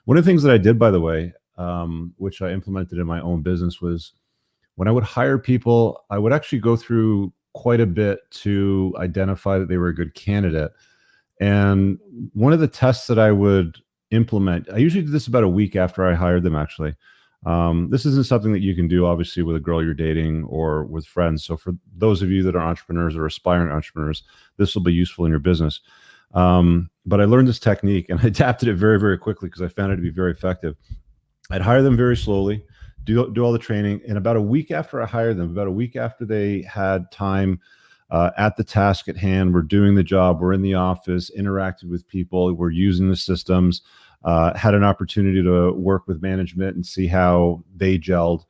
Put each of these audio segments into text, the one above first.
One of the things that I did, by the way, which I implemented in my own business, was when I would hire people, I would actually go through quite a bit to identify that they were a good candidate. And one of the tests that I would implement, I usually do this about a week after I hired them, actually. This isn't something that you can do, obviously, with a girl you're dating or with friends. So for those of you that are entrepreneurs or aspiring entrepreneurs, this will be useful in your business. But I learned this technique and I adapted it very, very quickly because I found it to be very effective. I'd hire them very slowly, do all the training. And about a week after I hired them, about a week after they had time at the task at hand, we're doing the job, we're in the office, interacted with people, we're using the systems, had an opportunity to work with management and see how they gelled.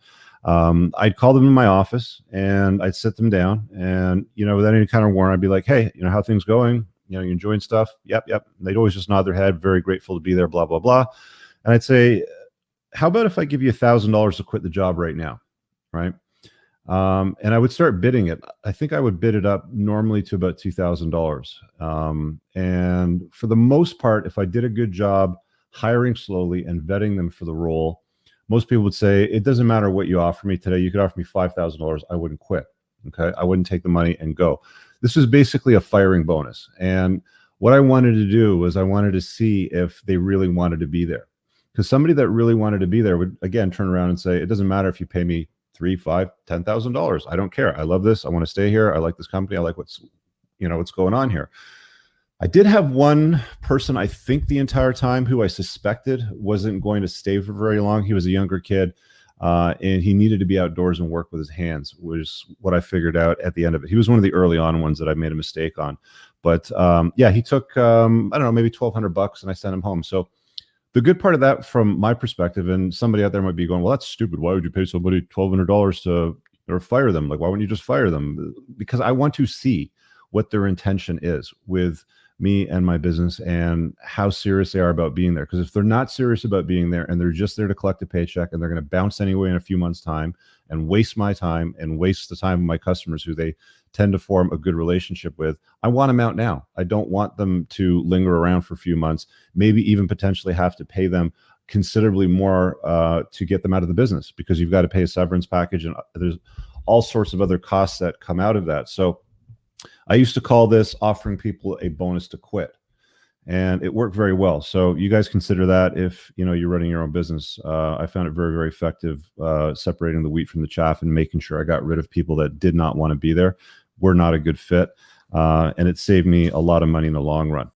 I'd call them in my office and I'd sit them down and, without any kind of warning, I'd be like, hey, how things going? You enjoying stuff? Yep. And they'd always just nod their head, very grateful to be there, blah, blah, blah. And I'd say, how about if I give you $1,000 to quit the job right now? Right. And I would start bidding it. I think I would bid it up normally to about $2,000. And for the most part, if I did a good job hiring slowly and vetting them for the role, most people would say, it doesn't matter what you offer me today. You could offer me $5,000. I wouldn't quit. Okay. I wouldn't take the money and go. This was basically a firing bonus. And what I wanted to do was I wanted to see if they really wanted to be there. Because somebody that really wanted to be there would, again, turn around and say, it doesn't matter if you pay me $3,000, $5,000, $10,000. I don't care. I love this. I want to stay here. I like this company. I like what's going on here. I did have one person, I think the entire time, who I suspected wasn't going to stay for very long. He was a younger kid. And he needed to be outdoors and work with his hands, was what I figured out at the end of it. He was one of the early on ones that I made a mistake on. But he took, I don't know, maybe $1,200 and I sent him home. So the good part of that from my perspective, and somebody out there might be going, well, that's stupid. Why would you pay somebody $1,200 to or fire them? Like, why wouldn't you just fire them? Because I want to see what their intention is with me and my business and how serious they are about being there. Because if they're not serious about being there and they're just there to collect a paycheck and they're going to bounce anyway in a few months' time and waste my time and waste the time of my customers who they tend to form a good relationship with, I want them out now. I don't want them to linger around for a few months, maybe even potentially have to pay them considerably more to get them out of the business, because you've got to pay a severance package and there's all sorts of other costs that come out of that. So I used to call this offering people a bonus to quit, and it worked very well. So you guys consider that if you're running your own business. I found it very, very effective, separating the wheat from the chaff and making sure I got rid of people that did not want to be there, were not a good fit, and it saved me a lot of money in the long run.